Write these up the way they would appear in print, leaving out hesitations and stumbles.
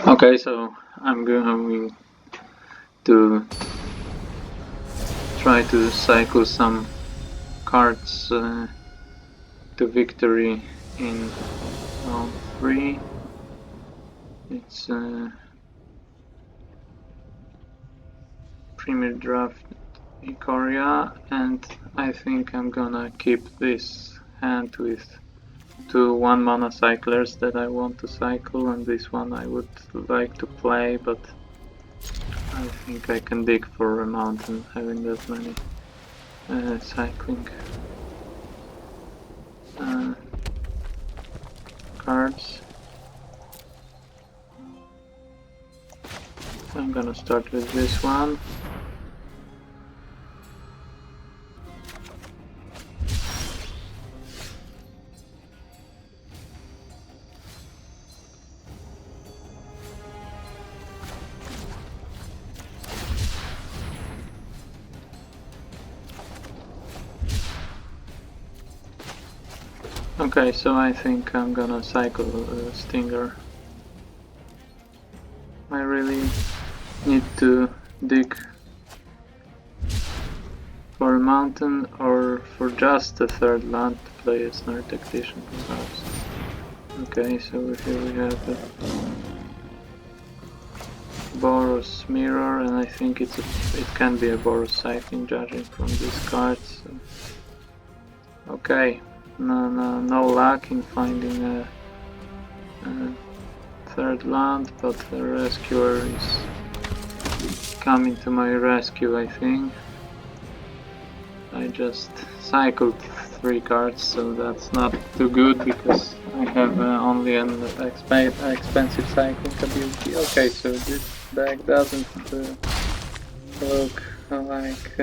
Okay, so I'm going to try to cycle some cards to victory in round 3. It's Premier Draft Ikoria, and I think I'm gonna keep this hand with 2 1-mana cyclers that I want to cycle, and this one I would like to play, but I think I can dig for a mountain having that many cycling cards. So I'm gonna start with this one. Okay, so I think I'm gonna cycle Stinger. I really need to dig for a mountain or for just a third land to play a Snare Tactician perhaps. Okay, so here we have the Boros mirror, and I think it can be a Boros sighting judging from these cards. So. Okay, no luck in finding a third land, but the rescuer is coming to my rescue, I think. I just cycled 3 cards, so that's not too good because I have only an expensive cycling ability. Okay, so this deck doesn't look like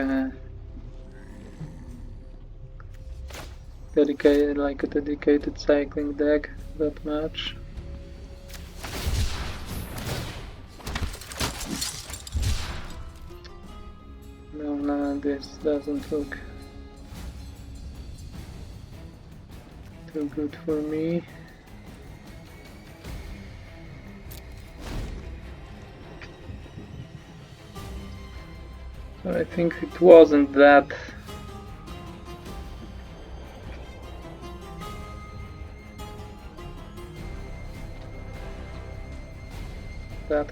a dedicated cycling deck that much. No, this doesn't look too good for me. So I think it wasn't that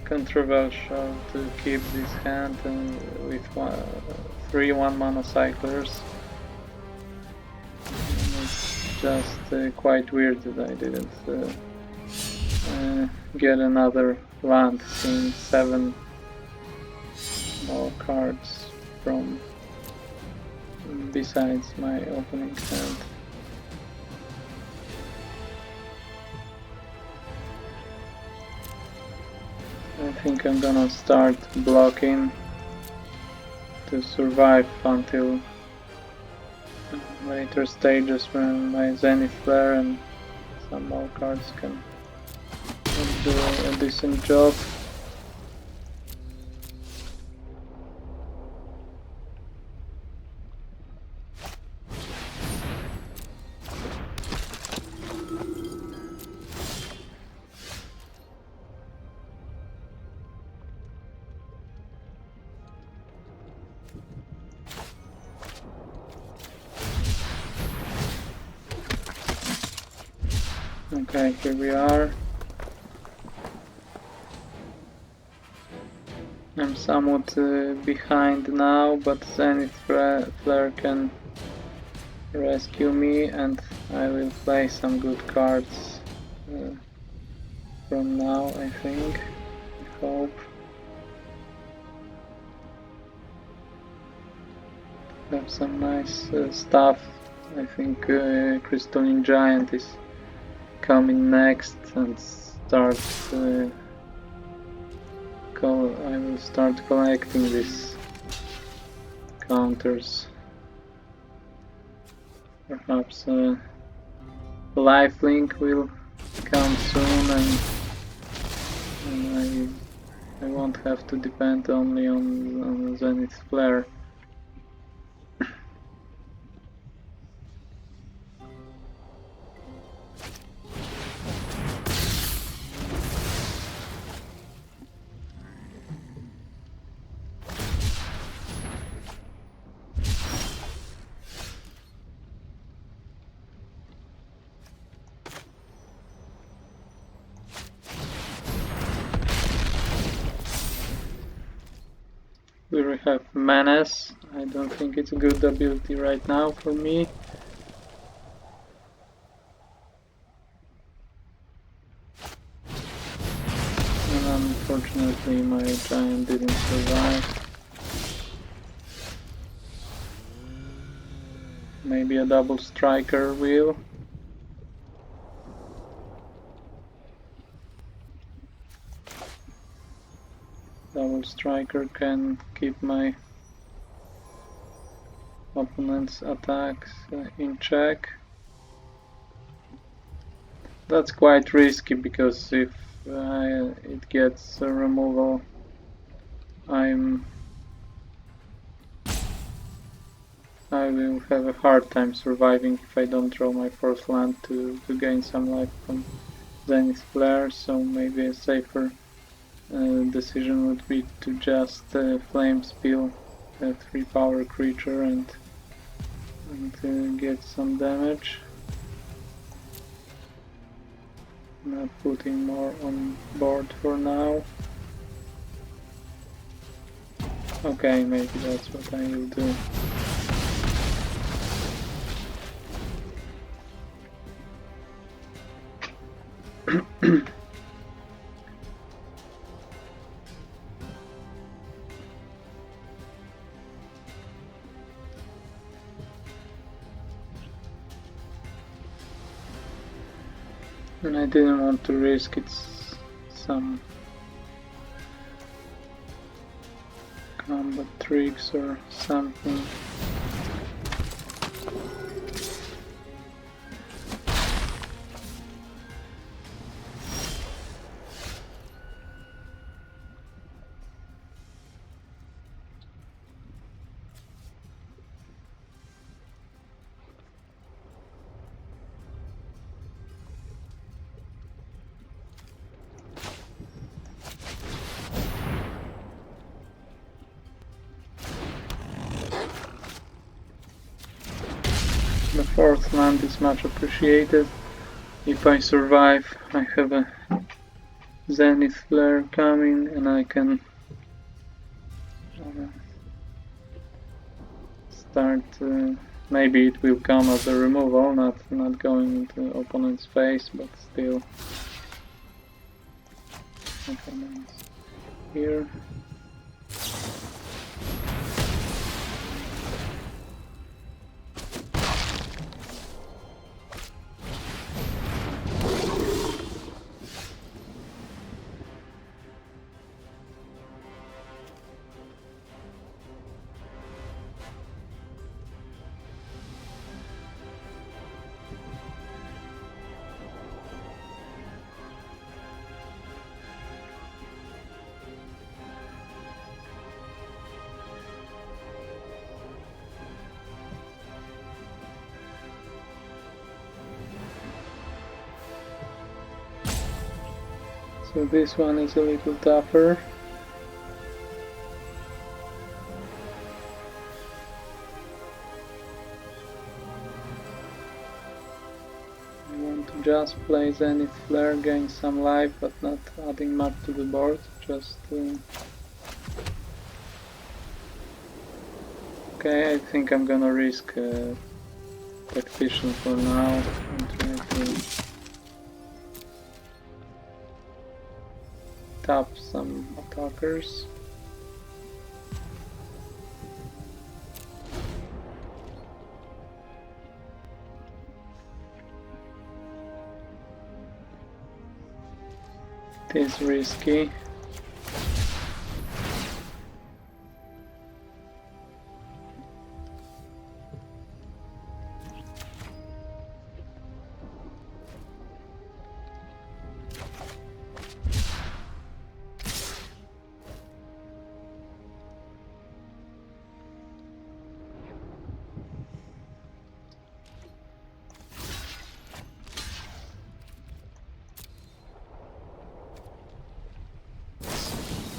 controversial to keep this hand with 3 1-mana cyclers. And it's just quite weird that I didn't get another land, seeing 7 more cards from besides my opening hand. I think I'm gonna start blocking to survive until later stages when my Zenith Flare and some more cards can do a decent job. Okay, here we are. I'm somewhat behind now, but Zenith Flare can rescue me, and I will play some good cards from now, I think. I hope. Have some nice stuff. I think Crystalline Giant is coming next, and I will start collecting these counters. Perhaps Lifelink will come soon, and I won't have to depend only on Zenith Flare. we have Menace. I don't think it's a good ability right now for me. And unfortunately my giant didn't survive. Maybe a double striker will. Double striker can keep my opponent's attacks in check. That's quite risky because if it gets a removal, I will have a hard time surviving if I don't draw my fourth land to gain some life from Zenith Flare, so maybe a safer decision would be to just flame spill a 3-power creature and get some damage. Not putting more on board for now. Okay, maybe that's what I will do. And I didn't want to risk some combat tricks or something. The fourth land is much appreciated. If I survive, I have a Zenith Flare coming and I can start. Maybe it will come as a removal, not going into opponent's face, but still. Okay, nice. Here. So this one is a little tougher. I want to just play Zenith Flare, gain some life, but not adding much to the board, just okay, I think I'm gonna risk Tactician for now and try to tap some attackers. It is risky.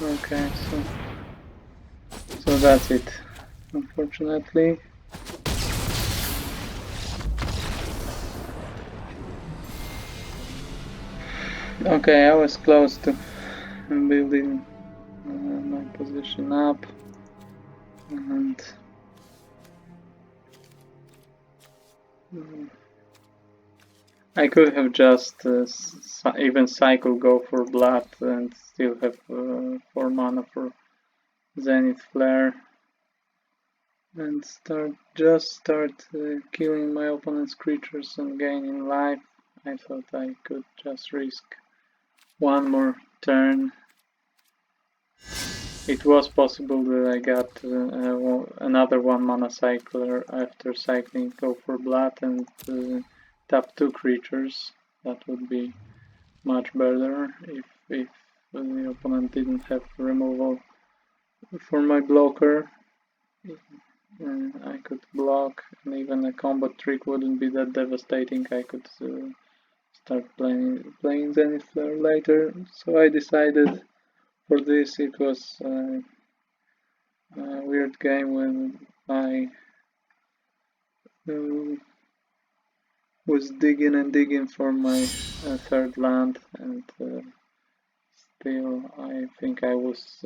Okay, so that's it, unfortunately. Okay, I was close to building my position up. And I could have just even cycle go for blood and still have 4 mana for Zenith Flare and start killing my opponent's creatures and gaining life. I thought I could just risk one more turn. It was possible that I got another 1 mana cycler after cycling Go for Blood and tap 2 creatures. That would be much better if the opponent didn't have removal for my blocker. I could block, and even a combat trick wouldn't be that devastating. I could start playing Zenith Flare later. So I decided for this. It was a weird game when I was digging for my third land, and still I think I was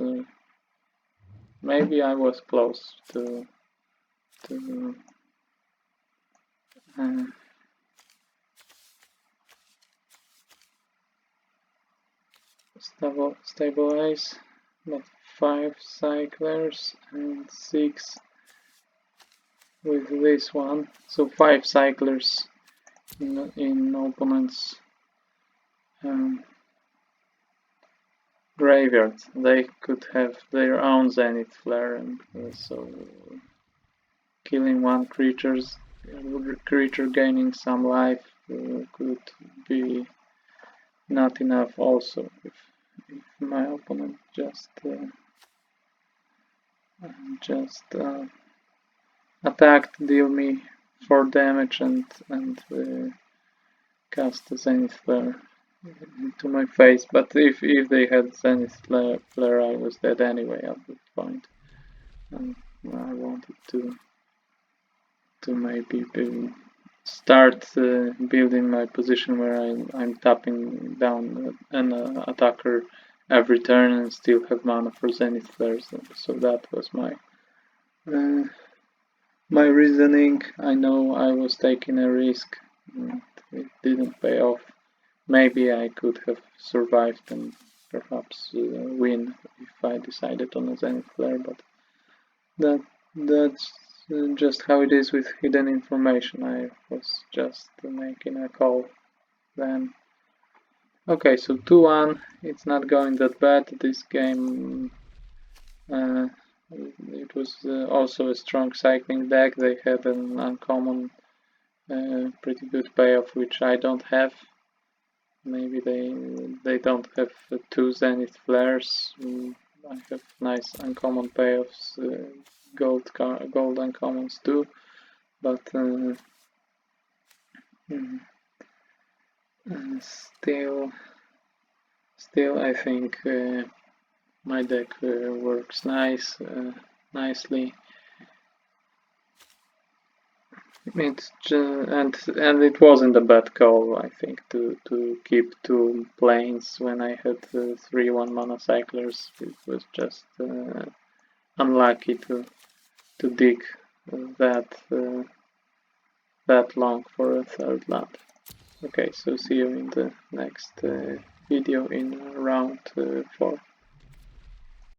maybe I was close to stabilize, but 5 cyclers and 6 with this one, so 5 cyclers in opponent's graveyard. They could have their own Zenith Flare, and so killing one creature gaining some life could be not enough also if my opponent just attacked, deal me 4 damage and cast a Zenith Flare into my face. But if they had Zenith Flare, I was dead anyway at that point. And I wanted to maybe start building my position where I'm tapping down an attacker every turn and still have mana for Zenith Flares. So that was my reasoning. I know I was taking a risk and it didn't pay off. Maybe I could have survived and perhaps win if I decided on a Zenith Flare, but that's just how it is with hidden information. I was just making a call then. Okay, so 2-1, it's not going that bad. This game, it was also a strong cycling deck. They had an uncommon, pretty good payoff, which I don't have. Maybe they don't have 2 Zenith Flares. I have nice uncommon payoffs, gold uncommons too, but still I think my deck works nicely. And it wasn't a bad call, I think, to keep 2 planes when I had 3 1 mana cyclers. It was just unlucky to dig that long for a third land. Okay, so see you in the next video in round 4.